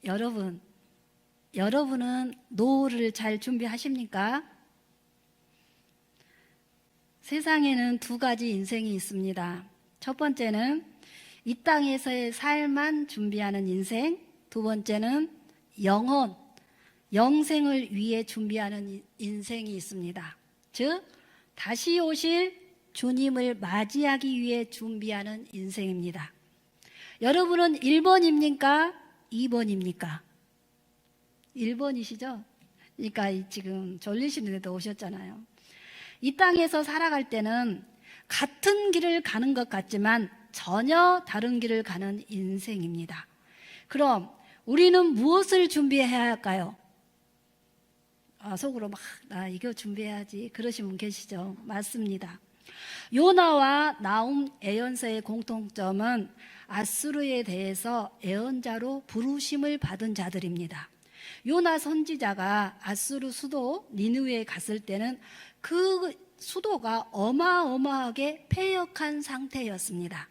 여러분은 노후를 잘 준비하십니까? 세상에는 두 가지 인생이 있습니다. 첫 번째는 이 땅에서의 삶만 준비하는 인생, 두 번째는 영생을 위해 준비하는 인생이 있습니다. 즉, 다시 오실 주님을 맞이하기 위해 준비하는 인생입니다. 여러분은 1번입니까? 2번입니까? 1번이시죠? 그러니까 지금 졸리시는데도 오셨잖아요. 이 땅에서 살아갈 때는 같은 길을 가는 것 같지만 전혀 다른 길을 가는 인생입니다. 그럼 우리는 무엇을 준비해야 할까요? 속으로 나 이거 준비해야지 그러신 분 계시죠? 맞습니다. 요나와 나훔 예언서의 공통점은 아수르에 대해서 예언자로 부르심을 받은 자들입니다. 요나 선지자가 아수르 수도 니느웨에 갔을 때는 그 수도가 어마어마하게 패역한 상태였습니다.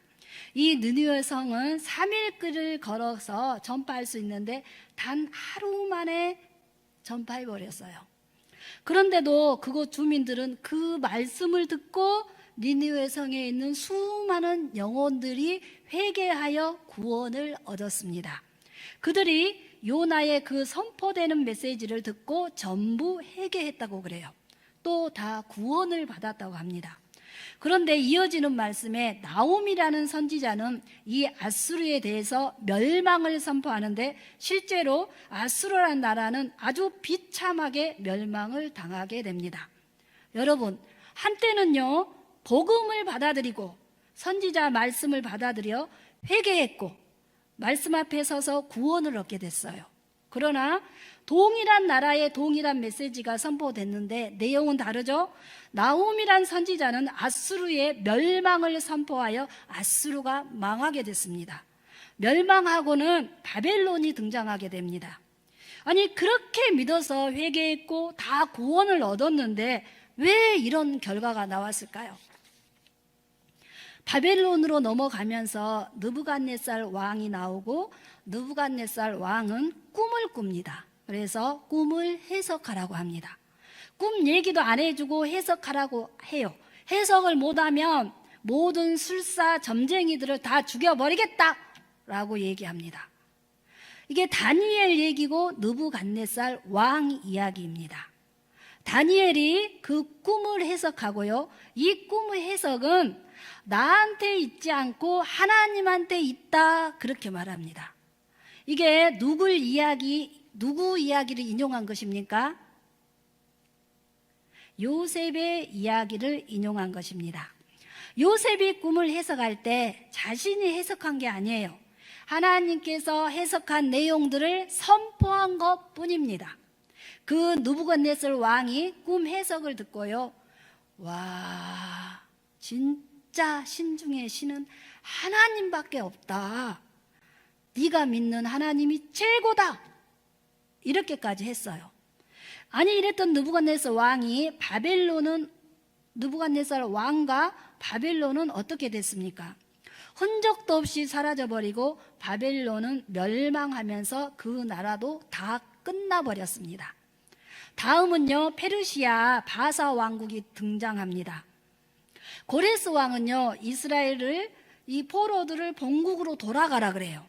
이 느니웨 성은 3일길을 걸어서 전파할 수 있는데 단 하루 만에 전파해버렸어요. 그런데도 그곳 주민들은 그 말씀을 듣고 니느웨 성에 있는 수많은 영혼들이 회개하여 구원을 얻었습니다. 그들이 요나의 그 선포되는 메시지를 듣고 전부 회개했다고 그래요. 또 다 구원을 받았다고 합니다. 그런데 이어지는 말씀에 나홈이라는 선지자는 이 아수르에 대해서 멸망을 선포하는데 실제로 아수르라는 나라는 아주 비참하게 멸망을 당하게 됩니다. 여러분, 한때는요 복음을 받아들이고 선지자 말씀을 받아들여 회개했고 말씀 앞에 서서 구원을 얻게 됐어요. 그러나 동일한 나라의 동일한 메시지가 선포됐는데 내용은 다르죠. 나홈이란 선지자는 아수르의 멸망을 선포하여 아수르가 망하게 됐습니다. 멸망하고는 바벨론이 등장하게 됩니다. 아니, 그렇게 믿어서 회개했고 다 구원을 얻었는데 왜 이런 결과가 나왔을까요? 바벨론으로 넘어가면서 느부갓네살 왕이 나오고 느부갓네살 왕은 꿈을 꿉니다. 그래서 꿈을 해석하라고 합니다. 꿈 얘기도 안 해주고 해석하라고 해요. 해석을 못하면 모든 술사 점쟁이들을 다 죽여버리겠다라고 얘기합니다. 이게 다니엘 얘기고 느부갓네살 왕 이야기입니다. 다니엘이 그 꿈을 해석하고요. 이 꿈의 해석은 나한테 있지 않고 하나님한테 있다 그렇게 말합니다. 이게 누구 이야기를 인용한 것입니까? 요셉의 이야기를 인용한 것입니다. 요셉이 꿈을 해석할 때 자신이 해석한 게 아니에요. 하나님께서 해석한 내용들을 선포한 것뿐입니다. 그 느부갓네살 왕이 꿈 해석을 듣고요. 와, 진짜 신 중에 신은 하나님밖에 없다. 네가 믿는 하나님이 최고다. 이렇게까지 했어요. 아니, 이랬던 느부갓네살 왕이 느부갓네살 왕과 바벨론은 어떻게 됐습니까? 흔적도 없이 사라져버리고 바벨론은 멸망하면서 그 나라도 다 끝나버렸습니다. 다음은요, 페르시아 바사 왕국이 등장합니다. 고레스 왕은요, 이스라엘을 이 포로들을 본국으로 돌아가라 그래요.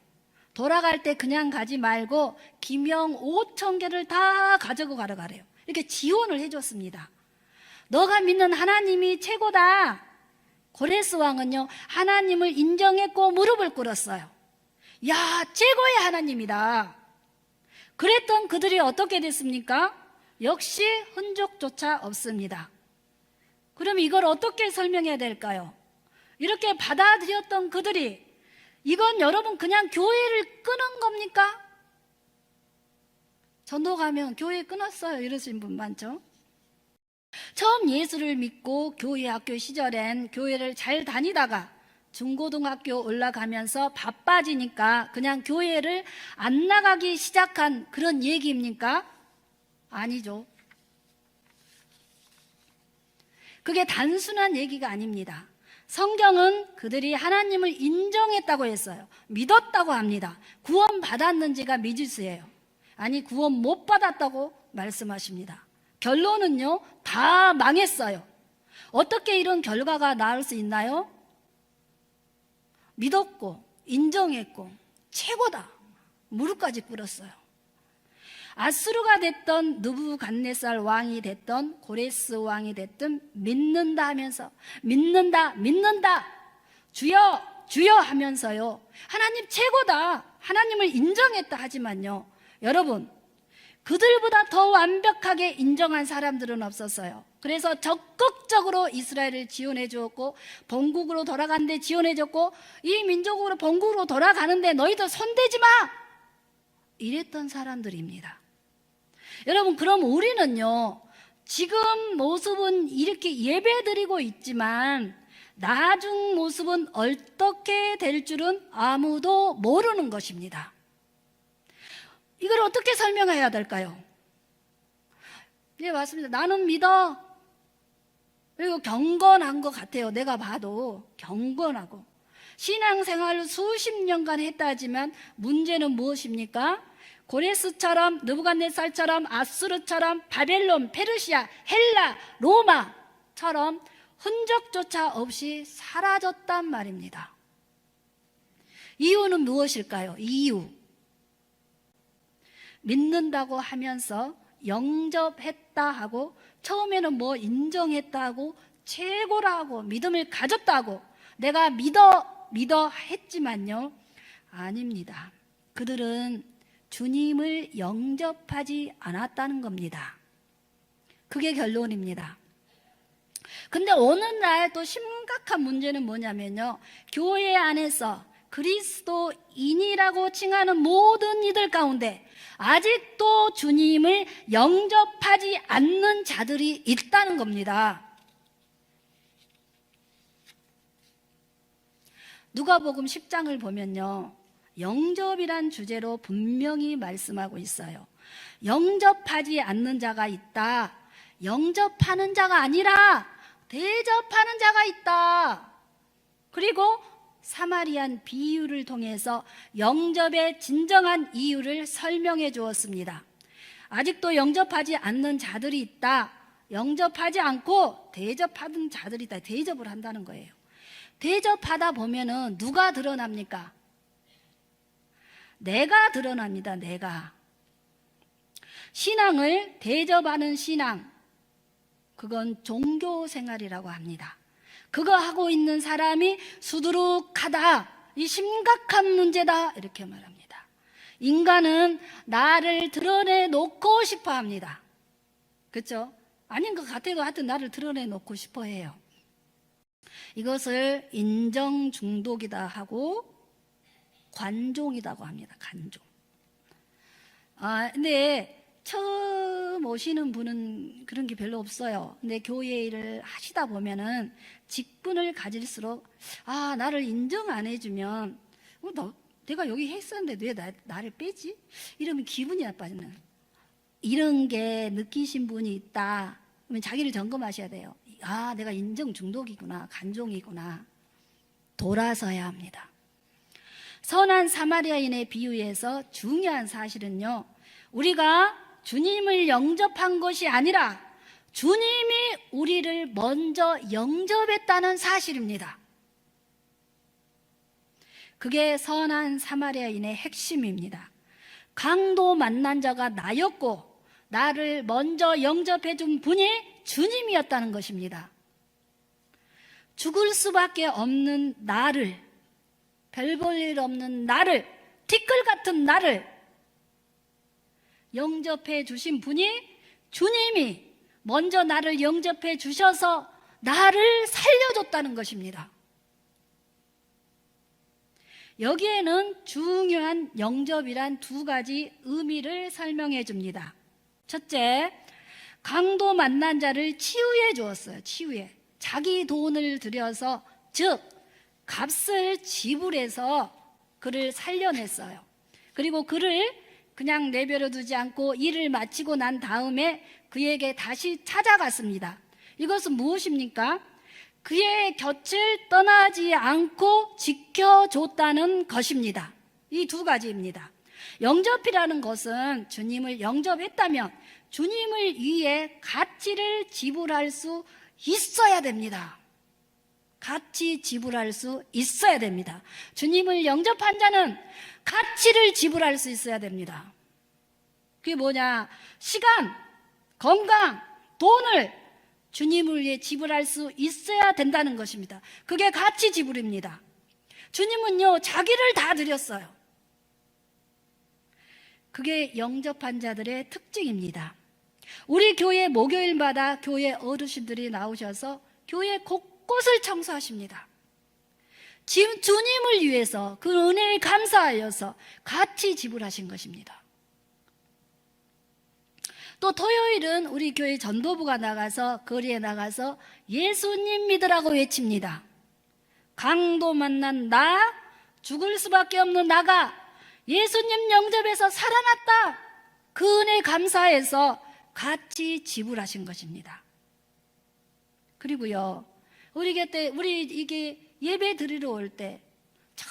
돌아갈 때 그냥 가지 말고 기명 5,000개를 다 가지고 가라 그래요. 이렇게 지원을 해줬습니다. 너가 믿는 하나님이 최고다. 고레스 왕은요, 하나님을 인정했고 무릎을 꿇었어요. 야, 최고의 하나님이다. 그랬던 그들이 어떻게 됐습니까? 역시 흔적조차 없습니다. 그럼 이걸 어떻게 설명해야 될까요? 이렇게 받아들였던 그들이 이건 여러분 그냥 교회를 끊은 겁니까? 전도 가면 교회 끊었어요 이러신 분 많죠? 처음 예수를 믿고 교회 학교 시절엔 교회를 잘 다니다가 중고등학교 올라가면서 바빠지니까 그냥 교회를 안 나가기 시작한 그런 얘기입니까? 아니죠. 그게 단순한 얘기가 아닙니다. 성경은 그들이 하나님을 인정했다고 했어요. 믿었다고 합니다. 구원 받았는지가 미지수예요. 아니, 구원 못 받았다고 말씀하십니다. 결론은요, 다 망했어요. 어떻게 이런 결과가 나올 수 있나요? 믿었고 인정했고 최고다, 무릎까지 꿇었어요. 아수르가 됐던 느부갓네살 왕이 됐던 고레스 왕이 됐든 믿는다 하면서 믿는다 주여 주여 하면서요, 하나님 최고다, 하나님을 인정했다 하지만요, 여러분, 그들보다 더 완벽하게 인정한 사람들은 없었어요. 그래서 적극적으로 이스라엘을 지원해 주었고, 본국으로 돌아가는데 지원해 줬고, 이 민족으로 본국으로 돌아가는데 너희들 손대지 마, 이랬던 사람들입니다. 여러분, 그럼 우리는요, 지금 모습은 이렇게 예배드리고 있지만 나중 모습은 어떻게 될 줄은 아무도 모르는 것입니다. 이걸 어떻게 설명해야 될까요? 네, 맞습니다. 나는 믿어. 그리고 경건한 것 같아요. 내가 봐도 경건하고. 신앙생활을 수십 년간 했다 하지만 문제는 무엇입니까? 고레스처럼, 느부갓네살처럼, 아수르처럼, 바벨론, 페르시아, 헬라, 로마처럼 흔적조차 없이 사라졌단 말입니다. 이유는 무엇일까요? 이유. 믿는다고 하면서 영접했다 하고, 처음에는 뭐 인정했다 하고, 최고라 하고, 믿음을 가졌다 하고, 내가 믿어 했지만요, 아닙니다. 그들은 주님을 영접하지 않았다는 겁니다. 그게 결론입니다. 근데 오늘날 또 심각한 문제는 뭐냐면요, 교회 안에서 그리스도인이라고 칭하는 모든 이들 가운데 아직도 주님을 영접하지 않는 자들이 있다는 겁니다. 누가복음 10장을 보면요, 영접이란 주제로 분명히 말씀하고 있어요. 영접하지 않는 자가 있다. 영접하는 자가 아니라 대접하는 자가 있다. 그리고 사마리안 비유를 통해서 영접의 진정한 이유를 설명해 주었습니다. 아직도 영접하지 않는 자들이 있다. 영접하지 않고 대접하는 자들이 있다. 대접을 한다는 거예요. 대접하다 보면은 누가 드러납니까? 내가 드러납니다. 내가. 신앙을 대접하는 신앙, 그건 종교 생활이라고 합니다. 그거 하고 있는 사람이 수두룩하다, 이 심각한 문제다, 이렇게 말합니다. 인간은 나를 드러내 놓고 싶어 합니다. 그렇죠? 아닌 것 같아도 하여튼 나를 드러내 놓고 싶어 해요. 이것을 인정 중독이다 하고 관종이라고 합니다. 관종. 근데 처음 오시는 분은 그런 게 별로 없어요. 근데 교회 일을 하시다 보면은 직분을 가질수록, 나를 인정 안 해주면 내가 여기 했었는데 왜 나를 빼지? 이러면 기분이 나빠지는, 이런 게 느끼신 분이 있다 그러면 자기를 점검하셔야 돼요. 내가 인정 중독이구나, 간종이구나. 돌아서야 합니다. 선한 사마리아인의 비유에서 중요한 사실은요, 우리가 주님을 영접한 것이 아니라 주님이 우리를 먼저 영접했다는 사실입니다. 그게 선한 사마리아인의 핵심입니다. 강도 만난 자가 나였고 나를 먼저 영접해 준 분이 주님이었다는 것입니다. 죽을 수밖에 없는 나를, 별 볼 일 없는 나를, 티끌 같은 나를 영접해 주신 분이 주님이 먼저 나를 영접해 주셔서 나를 살려줬다는 것입니다. 여기에는 중요한 영접이란 두 가지 의미를 설명해 줍니다. 첫째, 강도 만난 자를 치유해 주었어요. 치유해. 자기 돈을 들여서, 즉 값을 지불해서 그를 살려냈어요. 그리고 그를 그냥 내버려 두지 않고 일을 마치고 난 다음에 그에게 다시 찾아갔습니다. 이것은 무엇입니까? 그의 곁을 떠나지 않고 지켜줬다는 것입니다. 이 두 가지입니다. 영접이라는 것은 주님을 영접했다면 주님을 위해 가치를 지불할 수 있어야 됩니다. 같이 지불할 수 있어야 됩니다. 주님을 영접한 자는 가치를 지불할 수 있어야 됩니다. 그게 뭐냐? 시간, 건강, 돈을 주님을 위해 지불할 수 있어야 된다는 것입니다. 그게 가치 지불입니다. 주님은요, 자기를 다 드렸어요. 그게 영접한 자들의 특징입니다. 우리 교회 목요일마다 교회 어르신들이 나오셔서 교회 곳곳을 청소하십니다. 지금 주님을 위해서 그 은혜에 감사하여서 같이 지불하신 것입니다. 또 토요일은 우리 교회 전도부가 나가서 거리에 나가서 예수님 믿으라고 외칩니다. 강도 만난 나, 죽을 수밖에 없는 나가 예수님 영접해서 살아났다. 그 은혜에 감사해서 같이 지불하신 것입니다. 그리고요, 우리 곁에 우리 이게 예배 드리러 올 때 저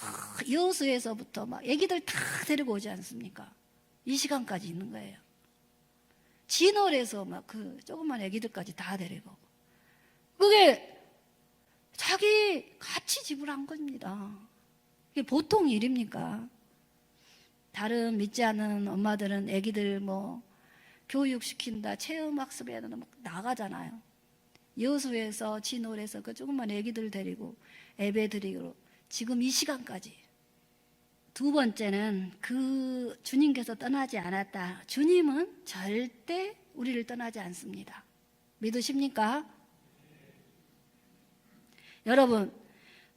여수에서부터 막 애기들 다 데리고 오지 않습니까? 이 시간까지 있는 거예요. 진월에서 막 그 조그만 애기들까지 다 데리고 오고. 그게 자기 같이 지불한 겁니다. 이게 보통 일입니까? 다른 믿지 않는 엄마들은 애기들 뭐 교육시킨다, 체험학습해야 된다, 막 나가잖아요. 여수에서 진월에서 그 조그만 애기들 데리고 예배 드리고 지금 이 시간까지. 두 번째는 그 주님께서 떠나지 않았다. 주님은 절대 우리를 떠나지 않습니다. 믿으십니까? 여러분,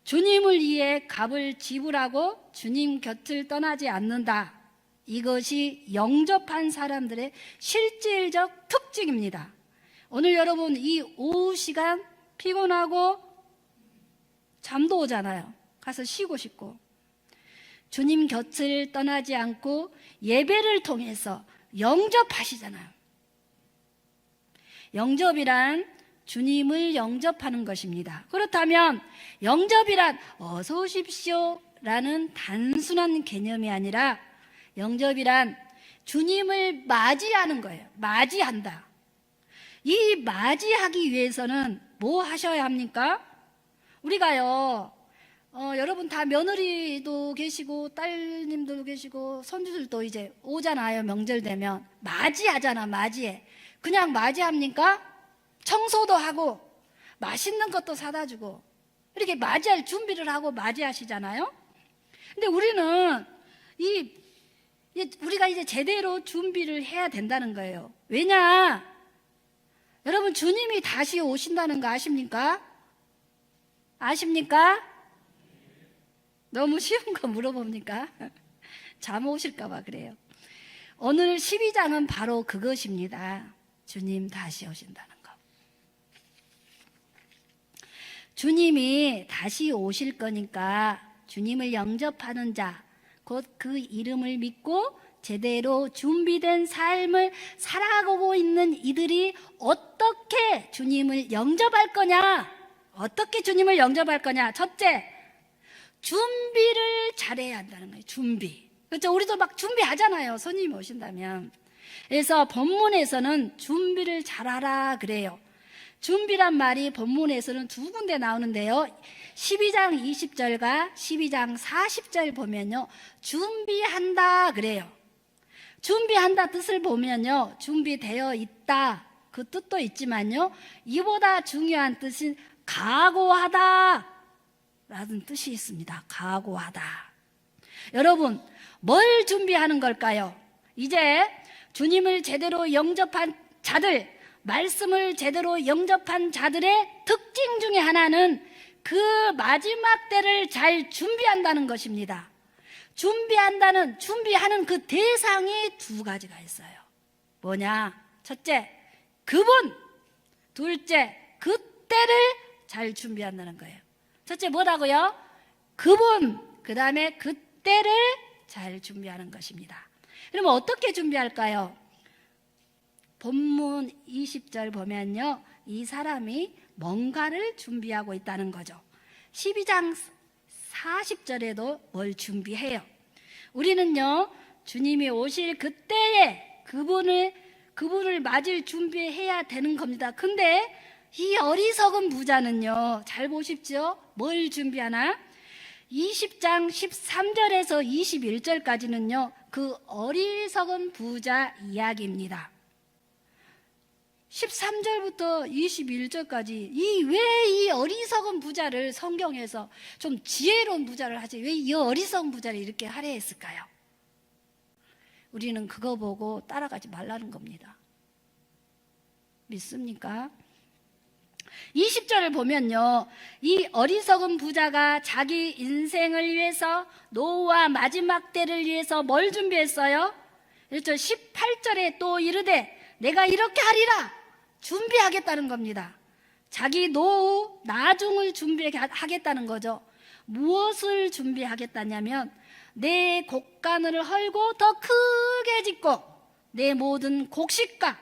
주님을 위해 값을 지불하고 주님 곁을 떠나지 않는다. 이것이 영접한 사람들의 실질적 특징입니다. 오늘 여러분 이 오후 시간 피곤하고 잠도 오잖아요. 가서 쉬고 싶고. 주님 곁을 떠나지 않고 예배를 통해서 영접하시잖아요. 영접이란 주님을 영접하는 것입니다. 그렇다면 영접이란 어서 오십시오 라는 단순한 개념이 아니라 영접이란 주님을 맞이하는 거예요. 맞이한다. 이 맞이하기 위해서는 뭐 하셔야 합니까? 우리가요, 여러분 다 며느리도 계시고 딸님도 계시고 손주들도 이제 오잖아요. 명절 되면 맞이하잖아. 맞이해. 그냥 맞이합니까? 청소도 하고 맛있는 것도 사다 주고 이렇게 맞이할 준비를 하고 맞이하시잖아요. 근데 우리는 우리가 이제 제대로 준비를 해야 된다는 거예요. 왜냐? 여러분 주님이 다시 오신다는 거 아십니까? 아십니까? 너무 쉬운 거 물어봅니까? 잠 오실까 봐 그래요. 오늘 12장은 바로 그것입니다. 주님 다시 오신다는 거. 주님이 다시 오실 거니까 주님을 영접하는 자, 곧 그 이름을 믿고 제대로 준비된 삶을 살아가고 있는 이들이 어떻게 주님을 영접할 거냐? 어떻게 주님을 영접할 거냐? 첫째, 준비를 잘해야 한다는 거예요. 준비. 그렇죠? 우리도 막 준비하잖아요. 손님이 오신다면. 그래서 본문에서는 준비를 잘하라 그래요. 준비란 말이 본문에서는 두 군데 나오는데요. 12장 20절과 12장 40절 보면요. 준비한다 그래요. 준비한다 뜻을 보면요. 준비되어 있다. 그 뜻도 있지만요. 이보다 중요한 뜻은 각오하다 라는 뜻이 있습니다. 각오하다. 여러분, 뭘 준비하는 걸까요? 이제 주님을 제대로 영접한 자들, 말씀을 제대로 영접한 자들의 특징 중에 하나는 그 마지막 때를 잘 준비한다는 것입니다. 준비하는 그 대상이 두 가지가 있어요. 뭐냐? 첫째, 그분. 둘째, 그 때를 잘 준비한다는 거예요. 첫째 뭐라고요? 그분. 그 다음에 그 때를 잘 준비하는 것입니다. 그러면 어떻게 준비할까요? 본문 20절 보면요. 이 사람이 뭔가를 준비하고 있다는 거죠. 12장 40절에도 뭘 준비해요. 우리는요, 주님이 오실 그때에 그분을 맞을 준비해야 되는 겁니다. 근데 이 어리석은 부자는요, 잘 보십시오. 뭘 준비하나? 20장 13절에서 21절까지는요, 그 어리석은 부자 이야기입니다. 13절부터 21절까지 왜 이 어리석은 부자를 성경에서 좀 지혜로운 부자를 하지 왜 이 어리석은 부자를 이렇게 하려 했을까요? 우리는 그거 보고 따라가지 말라는 겁니다. 믿습니까? 20절을 보면요, 이 어리석은 부자가 자기 인생을 위해서 노후와 마지막 때를 위해서 뭘 준비했어요? 1절 18절에 또 이르되 내가 이렇게 하리라 준비하겠다는 겁니다. 자기 노후 나중을 준비하겠다는 거죠. 무엇을 준비하겠다냐면 내 곡간을 헐고 더 크게 짓고 내 모든 곡식과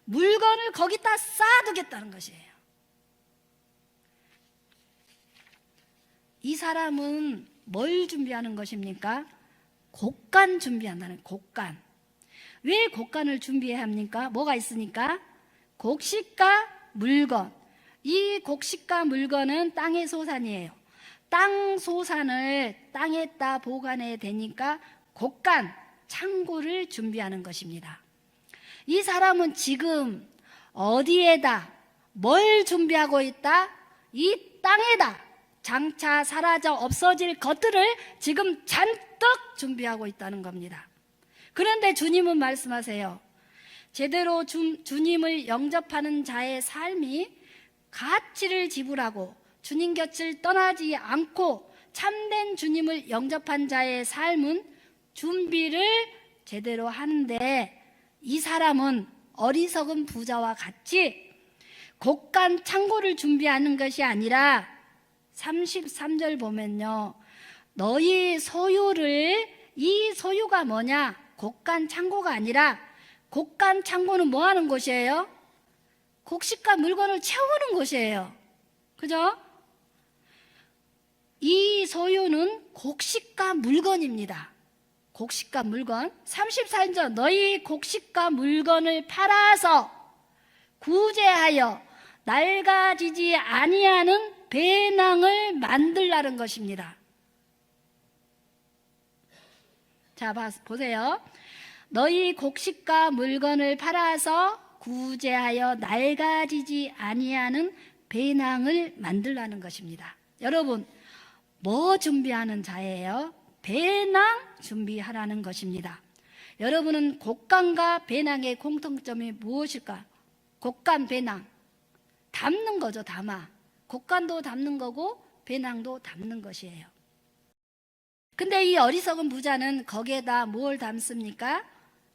물건을 거기다 쌓아두겠다는 것이에요. 이 사람은 뭘 준비하는 것입니까? 곡간 준비한다는 곡간. 왜 곡간을 준비해야 합니까? 뭐가 있으니까? 곡식과 물건. 이 곡식과 물건은 땅의 소산이에요. 땅 소산을 땅에다 보관해야 되니까 곡간, 창고를 준비하는 것입니다. 이 사람은 지금 어디에다 뭘 준비하고 있다? 이 땅에다 장차 사라져 없어질 것들을 지금 잔뜩 준비하고 있다는 겁니다. 그런데 주님은 말씀하세요. 제대로 주님을 영접하는 자의 삶이 가치를 지불하고 주님 곁을 떠나지 않고 참된 주님을 영접한 자의 삶은 준비를 제대로 하는데 이 사람은 어리석은 부자와 같이 곡간 창고를 준비하는 것이 아니라 33절 보면요, 너희 소유를, 이 소유가 뭐냐? 곡간 창고가 아니라 곡간 창고는 뭐 하는 곳이에요? 곡식과 물건을 채우는 곳이에요. 그죠? 이 소유는 곡식과 물건입니다. 곡식과 물건. 34절 너희 곡식과 물건을 팔아서 구제하여 낡아지지 아니하는 배낭을 만들라는 것입니다. 자, 보세요. 너희 곡식과 물건을 팔아서 구제하여 낡아지지 아니하는 배낭을 만들라는 것입니다. 여러분, 뭐 준비하는 자예요? 배낭 준비하라는 것입니다. 여러분은 곡간과 배낭의 공통점이 무엇일까? 곡간, 배낭. 담는 거죠, 담아. 곡간도 담는 거고 배낭도 담는 것이에요. 근데 이 어리석은 부자는 거기에다 뭘 담습니까?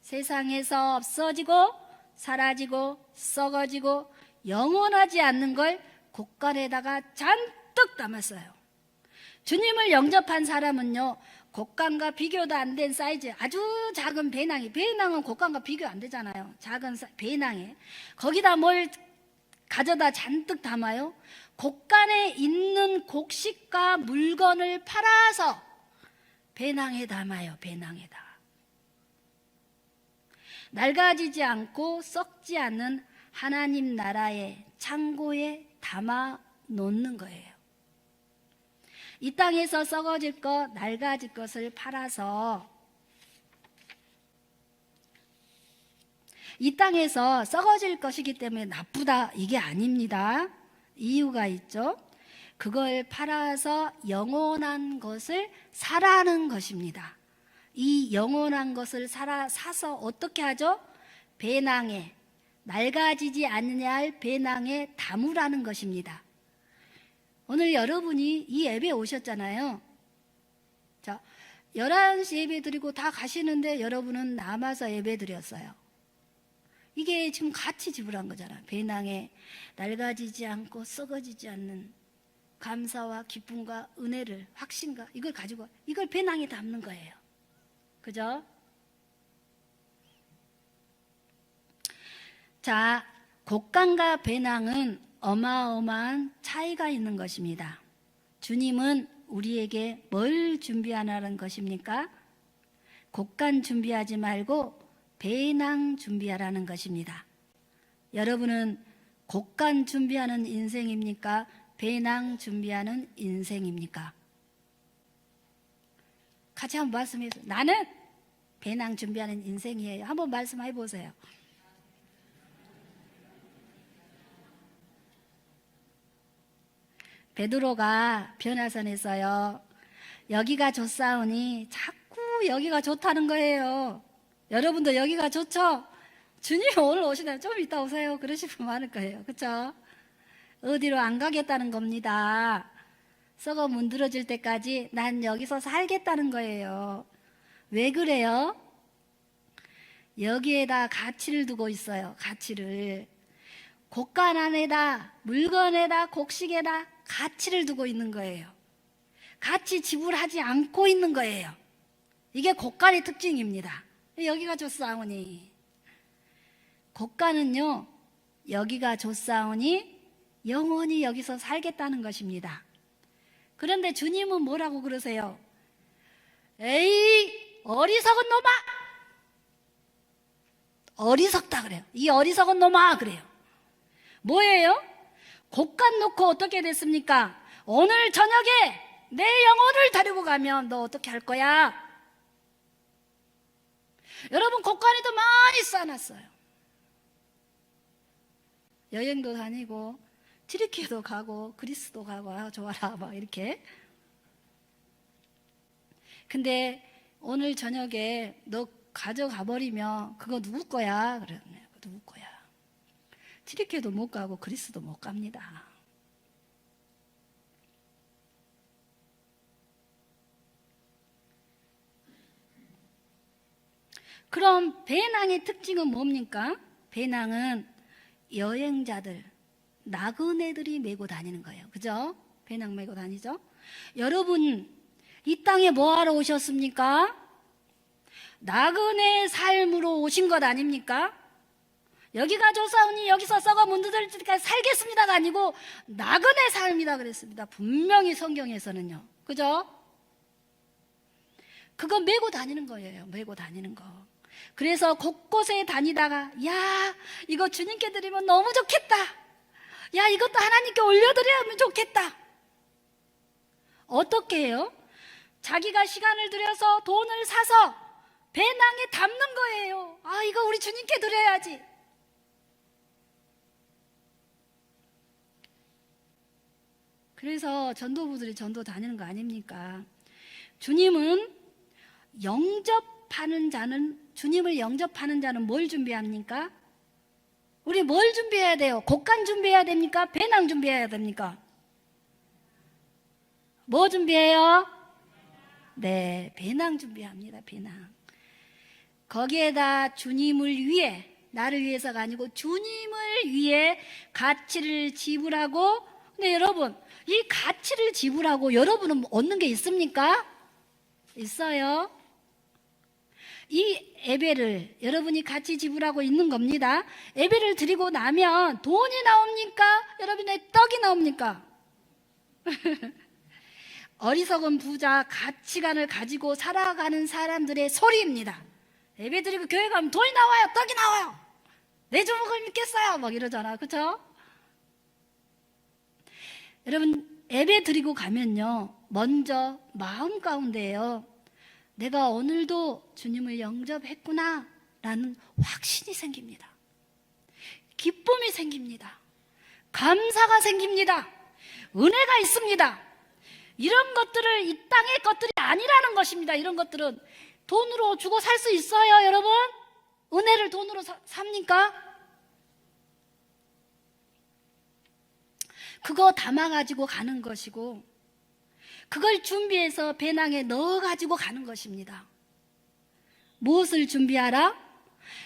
세상에서 없어지고 사라지고 썩어지고 영원하지 않는 걸 곡간에다가 잔뜩 담았어요. 주님을 영접한 사람은요, 곡간과 비교도 안 된 사이즈, 아주 작은 배낭은 곡간과 비교 안 되잖아요. 작은 배낭에 거기다 뭘 가져다 잔뜩 담아요. 곡간에 있는 곡식과 물건을 팔아서 배낭에 담아요. 배낭에다. 낡아지지 않고 썩지 않는 하나님 나라의 창고에 담아 놓는 거예요. 이 땅에서 썩어질 것, 낡아질 것을 팔아서 이 땅에서 썩어질 것이기 때문에 나쁘다, 이게 아닙니다. 이유가 있죠. 그걸 팔아서 영원한 것을 사라는 것입니다. 이 영원한 것을 사서 어떻게 하죠? 배낭에, 낡아지지 않느냐 할 배낭에 담으라는 것입니다. 오늘 여러분이 이 예배에 오셨잖아요. 자, 11시 예배 드리고 다 가시는데 여러분은 남아서 예배 드렸어요. 이게 지금 같이 지불한 거잖아요. 배낭에 낡아지지 않고 썩어지지 않는 감사와 기쁨과 은혜를, 확신과 이걸 가지고 이걸 배낭에 담는 거예요. 그죠? 자, 곡간과 배낭은 어마어마한 차이가 있는 것입니다. 주님은 우리에게 뭘 준비하라는 것입니까? 곡간 준비하지 말고 배낭 준비하라는 것입니다. 여러분은 곡간 준비하는 인생입니까? 배낭 준비하는 인생입니까? 같이 한번 말씀해 보세요. 나는 배낭 준비하는 인생이에요. 한번 말씀해 보세요. 베드로가 변화선에서요, 여기가 좋사오니 자꾸 여기가 좋다는 거예요. 여러분도 여기가 좋죠? 주님 오늘 오시나요? 좀 이따 오세요. 그러실 분 많을 거예요. 그렇죠? 어디로 안 가겠다는 겁니다. 썩어 문드러질 때까지 난 여기서 살겠다는 거예요. 왜 그래요? 여기에다 가치를 두고 있어요. 가치를. 곡간 안에다, 물건에다, 곡식에다 가치를 두고 있는 거예요. 가치 지불하지 않고 있는 거예요. 이게 곡간의 특징입니다. 여기가 좋사오니. 곡간은요, 여기가 좋사오니 영원히 여기서 살겠다는 것입니다. 그런데 주님은 뭐라고 그러세요? 에이, 어리석은 놈아! 어리석다 그래요. 이 어리석은 놈아 그래요. 뭐예요? 곡간 놓고 어떻게 됐습니까? 오늘 저녁에 내 영혼을 데리고 가면 너 어떻게 할 거야? 여러분, 곡간에도 많이 쌓아놨어요. 여행도 다니고 튀르키예도 가고 그리스도 가고, 아, 좋아라 막 이렇게. 근데 오늘 저녁에 너 가져가 버리면 그거 누구 거야? 그러네. 누구 거야? 튀르키예도 못 가고 그리스도 못 갑니다. 그럼 배낭의 특징은 뭡니까? 배낭은 여행자들, 나그네들이 메고 다니는 거예요. 그죠? 배낭 메고 다니죠? 여러분, 이 땅에 뭐 하러 오셨습니까? 나그네 삶으로 오신 것 아닙니까? 여기가 좋사오니 여기서 썩어 문드러질 때까지 살겠습니다가 아니고 나그네 삶이다 그랬습니다. 분명히 성경에서는요. 그죠? 그거 메고 다니는 거예요. 메고 다니는 거. 그래서 곳곳에 다니다가, 야, 이거 주님께 드리면 너무 좋겠다. 야, 이것도 하나님께 올려드려야 좋겠다. 어떻게 해요? 자기가 시간을 들여서 돈을 사서 배낭에 담는 거예요. 아, 이거 우리 주님께 드려야지. 그래서 전도부들이 전도 다니는 거 아닙니까? 주님은 영접하는 자는, 주님을 영접하는 자는 뭘 준비합니까? 우리 뭘 준비해야 돼요? 곡간 준비해야 됩니까? 배낭 준비해야 됩니까? 뭐 준비해요? 네, 배낭 준비합니다. 배낭. 거기에다 주님을 위해, 나를 위해서가 아니고 주님을 위해 가치를 지불하고. 근데 여러분, 이 가치를 지불하고 여러분은 얻는 게 있습니까? 있어요. 이 예배를 여러분이 같이 지불하고 있는 겁니다. 예배를 드리고 나면 돈이 나옵니까? 여러분의 떡이 나옵니까? 어리석은 부자, 가치관을 가지고 살아가는 사람들의 소리입니다. 예배 드리고 교회 가면 돈이 나와요, 떡이 나와요. 내 주먹을 믿겠어요 막 이러잖아. 그렇죠? 여러분, 예배 드리고 가면요, 먼저 마음 가운데에요, 내가 오늘도 주님을 영접했구나 라는 확신이 생깁니다. 기쁨이 생깁니다. 감사가 생깁니다. 은혜가 있습니다. 이런 것들을 이 땅의 것들이 아니라는 것입니다. 이런 것들은 돈으로 주고 살 수 있어요, 여러분? 은혜를 돈으로 삽니까? 그거 담아가지고 가는 것이고, 그걸 준비해서 배낭에 넣어가지고 가는 것입니다. 무엇을 준비하라?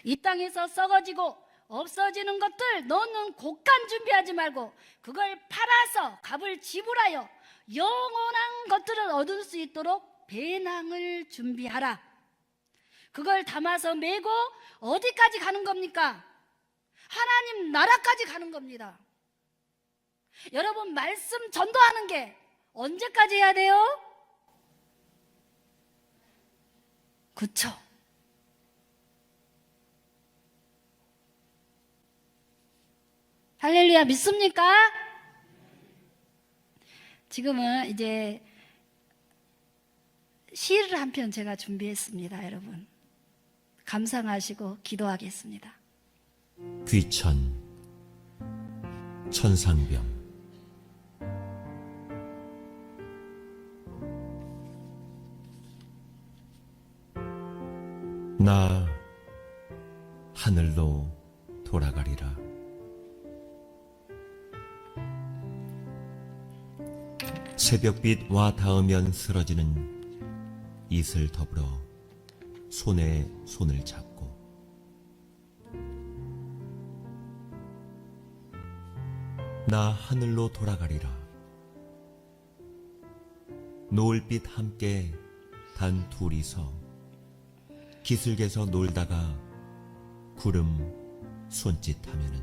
이 땅에서 썩어지고 없어지는 것들, 너는 곡간 준비하지 말고 그걸 팔아서 값을 지불하여 영원한 것들을 얻을 수 있도록 배낭을 준비하라. 그걸 담아서 메고 어디까지 가는 겁니까? 하나님 나라까지 가는 겁니다. 여러분, 말씀 전도하는 게 언제까지 해야 돼요? 그쵸? 할렐루야, 믿습니까? 지금은 이제 시를 한 편 제가 준비했습니다. 여러분, 감상하시고 기도하겠습니다. 귀천 천상병. 나 하늘로 돌아가리라. 새벽빛 와 닿으면 쓰러지는 이슬 더불어 손에 손을 잡고 나 하늘로 돌아가리라. 노을빛 함께 단 둘이서 기슭에서 놀다가 구름 손짓하면은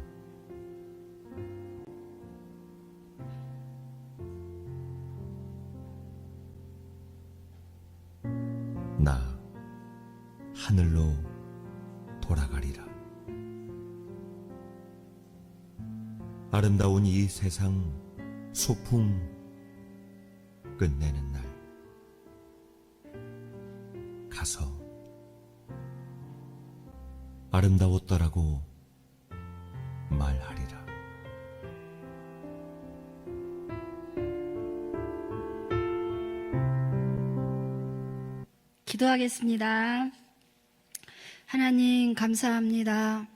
나 하늘로 돌아가리라. 아름다운 이 세상 소풍 끝내는 날 가서 아름다웠더라고 말하리라. 기도하겠습니다. 하나님, 감사합니다.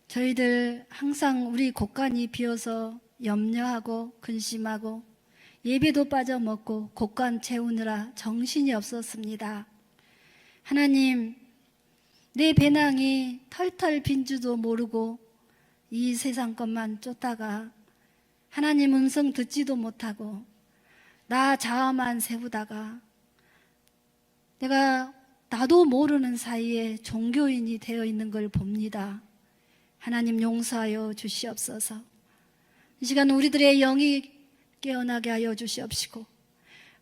저희들 항상 우리 곳간이 비어서 염려하고 근심하고 예배도 빠져먹고 곳간 채우느라 정신이 없었습니다. 하나님, 내 배낭이 털털 빈 줄도 모르고 이 세상 것만 쫓다가 하나님 음성 듣지도 못하고 나 자아만 세우다가 내가 나도 모르는 사이에 종교인이 되어 있는 걸 봅니다. 하나님, 용서하여 주시옵소서. 이 시간 우리들의 영이 깨어나게 하여 주시옵시고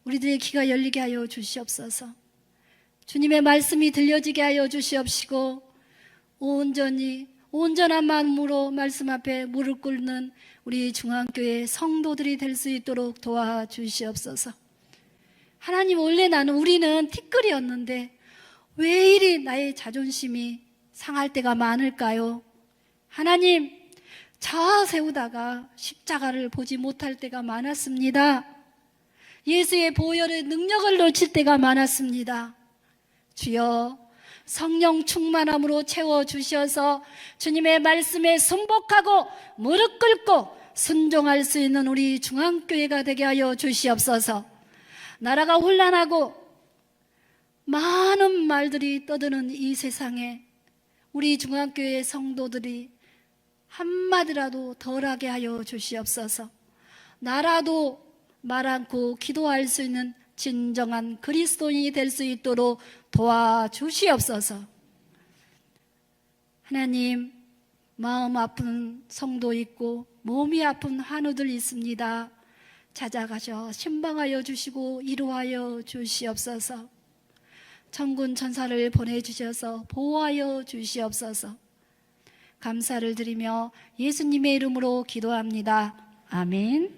우리들의 귀가 열리게 하여 주시옵소서. 주님의 말씀이 들려지게 하여 주시옵시고 온전한 마음으로 말씀 앞에 무릎 꿇는 우리 중앙교회 성도들이 될 수 있도록 도와주시옵소서. 하나님, 원래 우리는 티끌이었는데 왜 이리 나의 자존심이 상할 때가 많을까요? 하나님, 자아 세우다가 십자가를 보지 못할 때가 많았습니다. 예수의 보혈의 능력을 놓칠 때가 많았습니다. 주여, 성령 충만함으로 채워주셔서 주님의 말씀에 순복하고 무릎 꿇고 순종할 수 있는 우리 중앙교회가 되게 하여 주시옵소서. 나라가 혼란하고 많은 말들이 떠드는 이 세상에 우리 중앙교회 성도들이 한마디라도 덜하게 하여 주시옵소서. 나라도 말 않고 기도할 수 있는 진정한 그리스도인이 될 수 있도록 도와주시옵소서. 하나님, 마음 아픈 성도 있고 몸이 아픈 환우들 있습니다. 찾아가셔 신방하여 주시고 위로하여 주시옵소서. 천군 천사를 보내주셔서 보호하여 주시옵소서. 감사를 드리며 예수님의 이름으로 기도합니다. 아멘.